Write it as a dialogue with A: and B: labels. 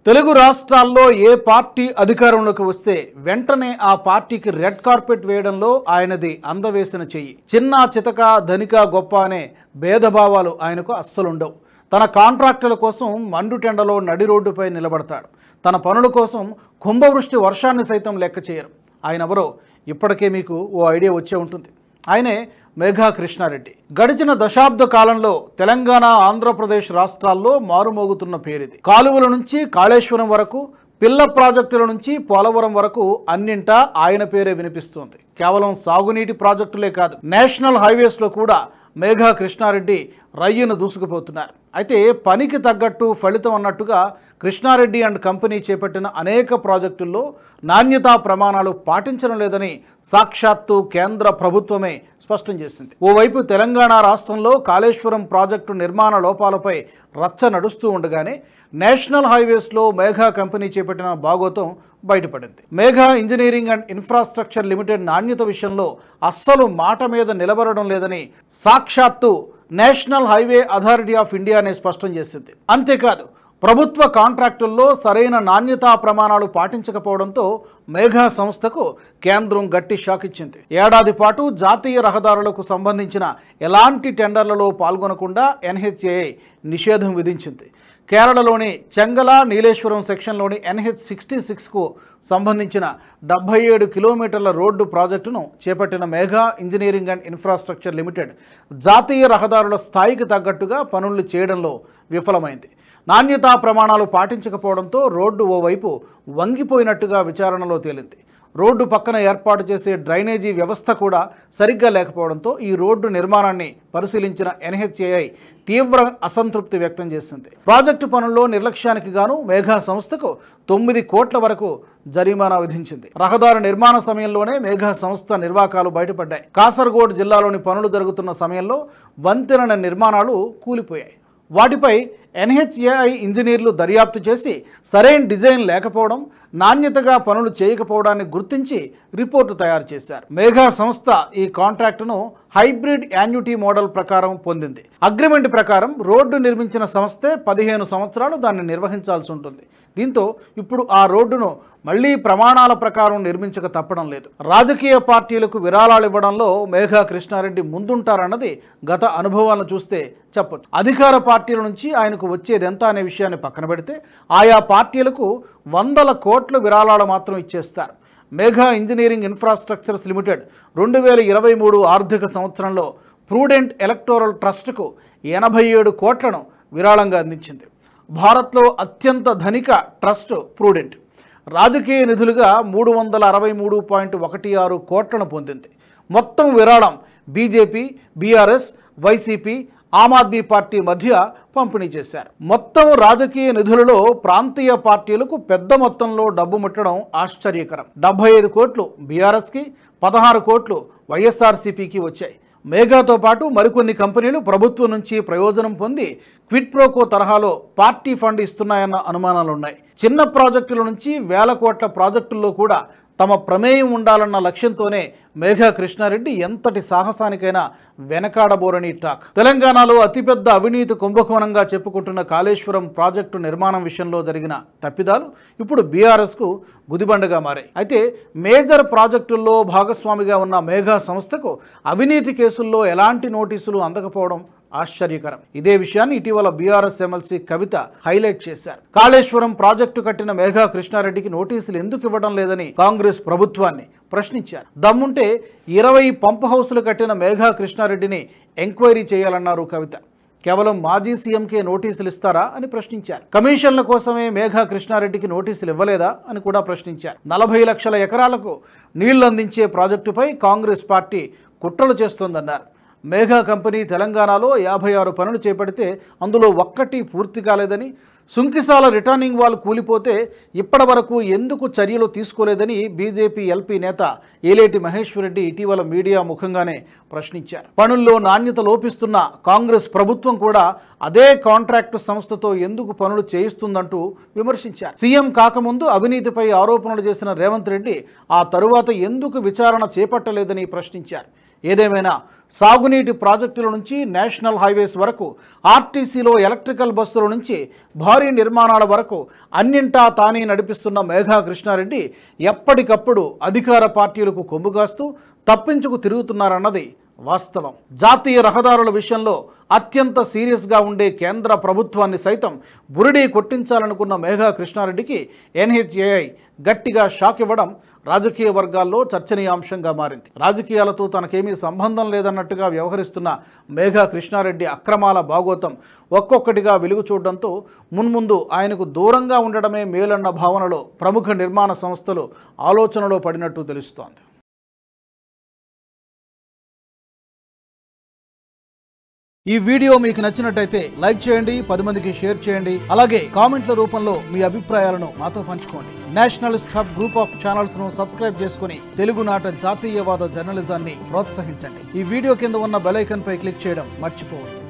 A: తెలుగు రాష్ట్రాల్లో ఏ పార్టీ అధికారంలోకి వస్తే వెంటనే ఆ పార్టీకి రెడ్ కార్పెట్ వేయడంలో ఆయనది అందవేసిన చెయ్యి. చిన్న చితక ధనిక గొప్ప అనే భేదభావాలు ఆయనకు అస్సలుండవు. తన కాంట్రాక్టుల కోసం మండుటెండలో నడి రోడ్డుపై నిలబడతాడు. తన పనుల కోసం కుంభవృష్టి వర్షాన్ని సైతం లెక్క చేయరు. ఆయన ఎవరో ఇప్పటికే మీకు ఓ ఐడియా వచ్చే ఉంటుంది. ఆయనే మేఘా కృష్ణారెడ్డి. గడిచిన దశాబ్ద కాలంలో తెలంగాణ, ఆంధ్రప్రదేశ్ రాష్ట్రాల్లో మారుమోగుతున్న పేరిది. కాలువల నుంచి కాళేశ్వరం వరకు, పిల్ల ప్రాజెక్టుల నుంచి పోలవరం వరకు అన్నింటా ఆయన పేరే వినిపిస్తోంది. కేవలం సాగునీటి ప్రాజెక్టులే కాదు, నేషనల్ హైవేస్లో కూడా మేఘా కృష్ణారెడ్డి రయ్యను దూసుకుపోతున్నారు. అయితే పనికి తగ్గట్టు ఫలితం అన్నట్టుగా కృష్ణారెడ్డి అండ్ కంపెనీ చేపట్టిన అనేక ప్రాజెక్టుల్లో నాణ్యతా ప్రమాణాలు పాటించడం లేదని సాక్షాత్తు కేంద్ర ప్రభుత్వమే స్పష్టం చేసింది. ఓవైపు తెలంగాణ రాష్ట్రంలో కాళేశ్వరం ప్రాజెక్టు నిర్మాణ లోపాలపై రచ్చ నడుస్తూ ఉండగానే నేషనల్ హైవేస్లో మేఘా కంపెనీ చేపట్టిన బాగోతం బయటపడింది. Megha engineering and infrastructure limited నాణ్యత విషయంలో అస్సలు మాట మీద నిలబడడం లేదని సాక్షాత్తు నేషనల్ హైవే అథారిటీ ఆఫ్ ఇండియానే స్పష్టం చేసింది. అంతేకాదు, ప్రభుత్వ కాంట్రాక్టుల్లో సరైన నాణ్యతా ప్రమాణాలు పాటించకపోవడంతో మేఘా సంస్థకు కేంద్రం గట్టి షాక్ ఇచ్చింది. ఏడాది పాటు జాతీయ రహదారులకు సంబంధించిన ఎలాంటి టెండర్లలో పాల్గొనకుండా NHAI నిషేధం విధించింది. కేరళలోని చెంగల నీలేశ్వరం సెక్షన్లోని NH66కు సంబంధించిన 77 కిలోమీటర్ల రోడ్డు ప్రాజెక్టును చేపట్టిన Megha engineering and infrastructure limited జాతీయ రహదారుల స్థాయికి తగ్గట్టుగా పనులు చేయడంలో విఫలమైంది. నాణ్యతా ప్రమాణాలు పాటించకపోవడంతో రోడ్డు ఓవైపు వంగిపోయినట్టుగా విచారణలో తేలింది. రోడ్డు పక్కన ఏర్పాటు చేసే డ్రైనేజీ వ్యవస్థ కూడా సరిగ్గా లేకపోవడంతో ఈ రోడ్డు నిర్మాణాన్ని పరిశీలించిన NHAI తీవ్ర అసంతృప్తి వ్యక్తం చేసింది. ప్రాజెక్టు పనుల్లో నిర్లక్ష్యానికి గాను మేఘా సంస్థకు 9 కోట్ల వరకు జరిమానా విధించింది. రహదారి నిర్మాణ సమయంలోనే మేఘా సంస్థ నిర్వాకాలు బయటపడ్డాయి. కాసర్గోడ్ జిల్లాలోని పనులు జరుగుతున్న సమయంలో వంతెన నిర్మాణాలు కూలిపోయాయి. వాటిపై NHAI ఇంజనీర్లు దర్యాప్తు చేసి సరైన డిజైన్ లేకపోవడం, నాణ్యతగా పనులు చేయకపోవడాన్ని గుర్తించి రిపోర్టు తయారు చేశారు. మేఘా సంస్థ ఈ కాంట్రాక్టును హైబ్రిడ్ యాన్యుటీ మోడల్ ప్రకారం పొందింది. అగ్రిమెంట్ ప్రకారం రోడ్డు నిర్మించిన సంస్థే 15 సంవత్సరాలు దాన్ని నిర్వహించాల్సి ఉంటుంది. దీంతో ఇప్పుడు ఆ రోడ్డును మళ్లీ ప్రమాణాల ప్రకారం నిర్మించక తప్పడం లేదు. రాజకీయ పార్టీలకు విరాళాలు ఇవ్వడంలో మేఘా కృష్ణారెడ్డి ముందుంటారన్నది గత అనుభవాలను చూస్తే చెప్పొచ్చు. అధికార పార్టీల నుంచి ఆయనకు వచ్చేదెంత అనే విషయాన్ని పక్కన పెడితే ఆయా పార్టీలకు వందల కోట్ల విరాళాలు మాత్రం ఇచ్చేస్తారు. మేఘా ఇంజనీరింగ్ ఇన్ఫ్రాస్ట్రక్చర్స్ లిమిటెడ్ 2023 ఆర్థిక సంవత్సరంలో ప్రూడెంట్ ఎలక్టోరల్ ట్రస్ట్కు 87 కోట్లను విరాళంగా అందించింది. భారత్లో అత్యంత ధనిక ట్రస్ట్ ప్రూడెంట్. రాజకీయ నిధులుగా 363.16 కోట్లను పొందింది. మొత్తం విరాళం BJP, BRS, YCP, Aam Aadmi party మధ్య పంపిణీ చేశారు. మొత్తం రాజకీయ నిధులలో ప్రాంతీయ పార్టీలకు పెద్ద మొత్తంలో డబ్బు ముట్టడం ఆశ్చర్యకరం. 75 కోట్లు బీఆర్ఎస్కి, 16 కోట్లు వైఎస్ఆర్సీపీకి వచ్చాయి. మేఘాతో పాటు మరికొన్ని కంపెనీలు ప్రభుత్వం నుంచి ప్రయోజనం పొంది క్విడ్ ప్రోకో తరహాలో పార్టీ ఫండ్ ఇస్తున్నాయన్న అనుమానాలున్నాయి. చిన్న ప్రాజెక్టుల నుంచి వేల కోట్ల ప్రాజెక్టుల్లో కూడా తమ ప్రమేయం ఉండాలన్న లక్ష్యంతోనే మేఘా కృష్ణారెడ్డి ఎంతటి సాహసానికైనా వెనకాడబోరని టాక్. తెలంగాణలో అతిపెద్ద అవినీతి కుంభకోణంగా చెప్పుకుంటున్న కాళేశ్వరం ప్రాజెక్టు నిర్మాణం విషయంలో జరిగిన తప్పిదాలు ఇప్పుడు బీఆర్ఎస్కు గుదిబండగా మారాయి. అయితే మేజర్ ప్రాజెక్టుల్లో భాగస్వామిగా ఉన్న మేఘా సంస్థకు అవినీతి కేసుల్లో ఎలాంటి నోటీసులు అందకపోవడం ఆశ్చర్యకరం. ఇదే విషయాన్ని ఇటీవల బీఆర్ఎస్ ఎమ్మెల్సీ కవిత హైలైట్ చేశారు. కాళేశ్వరం ప్రాజెక్టు కట్టిన మేఘా కృష్ణారెడ్డికి నోటీసులు ఎందుకు ఇవ్వడం లేదని కాంగ్రెస్ ప్రభుత్వాన్ని ప్రశ్నించారు. దమ్ముంటే 20 పంప్ హౌసులు కట్టిన మేఘా కృష్ణారెడ్డిని ఎంక్వైరీ చేయాలన్నారు కవిత. కేవలం మాజీ సీఎంకే నోటీసులు ఇస్తారా అని ప్రశ్నించారు. కమిషన్ల కోసమే మేఘా కృష్ణారెడ్డికి నోటీసులు ఇవ్వలేదా అని కూడా ప్రశ్నించారు. 40 లక్షల ఎకరాలకు నీళ్లు అందించే ప్రాజెక్టుపై కాంగ్రెస్ పార్టీ కుట్రలు చేస్తోందన్నారు. మేఘా కంపెనీ తెలంగాణలో 56 పనులు చేపడితే అందులో ఒక్కటి పూర్తి కాలేదని, సుంకిసాల రిటర్నింగ్ వాల్ కూలిపోతే ఇప్పటి వరకు ఎందుకు చర్యలు తీసుకోలేదని బీజేపీ ఎల్పీ నేత ఏలేటి మహేశ్వర్ రెడ్డి ఇటీవల మీడియా ముఖంగానే ప్రశ్నించారు. పనుల్లో నాణ్యత లోపిస్తున్న కాంగ్రెస్ ప్రభుత్వం కూడా అదే కాంట్రాక్టు సంస్థతో ఎందుకు పనులు చేయిస్తుందంటూ విమర్శించారు. సీఎం కాకముందు అవినీతిపై ఆరోపణలు చేసిన రేవంత్ రెడ్డి ఆ తరువాత ఎందుకు విచారణ చేపట్టలేదని ప్రశ్నించారు. ఏదేమైనా సాగునీటి ప్రాజెక్టుల నుంచి నేషనల్ హైవేస్ వరకు, ఆర్టీసీలో ఎలక్ట్రికల్ బస్సుల నుంచి భారీ నిర్మాణాల వరకు అన్నింటా తానే నడిపిస్తున్న మేఘా కృష్ణారెడ్డి ఎప్పటికప్పుడు అధికార పార్టీలకు కొమ్ముగాస్తూ తప్పించుకు తిరుగుతున్నారన్నది వాస్తవం. జాతీయ రహదారుల విషయంలో అత్యంత సీరియస్గా ఉండే కేంద్ర ప్రభుత్వాన్ని సైతం బురిడీ కొట్టించాలనుకున్న మేఘా కృష్ణారెడ్డికి NHAI గట్టిగా షాక్ ఇవ్వడం రాజకీయ వర్గాల్లో చర్చనీయాంశంగా మారింది. రాజకీయాలతో తనకేమీ సంబంధం లేదన్నట్టుగా వ్యవహరిస్తున్న మేఘా కృష్ణారెడ్డి అక్రమాల భాగోతం ఒక్కొక్కటిగా వెలుగు చూడడంతో మున్ముందు ఆయనకు దూరంగా ఉండడమే మేలన్న భావనలో ప్రముఖ నిర్మాణ సంస్థలు ఆలోచనలో పడినట్టు తెలుస్తోంది. ఈ వీడియో మీకు నచ్చినట్టయితే లైక్ చేయండి, 10 మందికి షేర్ చేయండి. అలాగే కామెంట్ల రూపంలో మీ అభిప్రాయాలను మాతో పంచుకోండి. Nationalist hub group of channels ను సబ్స్క్రైబ్ చేసుకుని తెలుగునాట జాతీయవాద జర్నలిజాన్ని ప్రోత్సహించండి. ఈ వీడియో కింద ఉన్న బెల్ ఐకాన్ పై క్లిక్ చేయడం మర్చిపోవద్దు.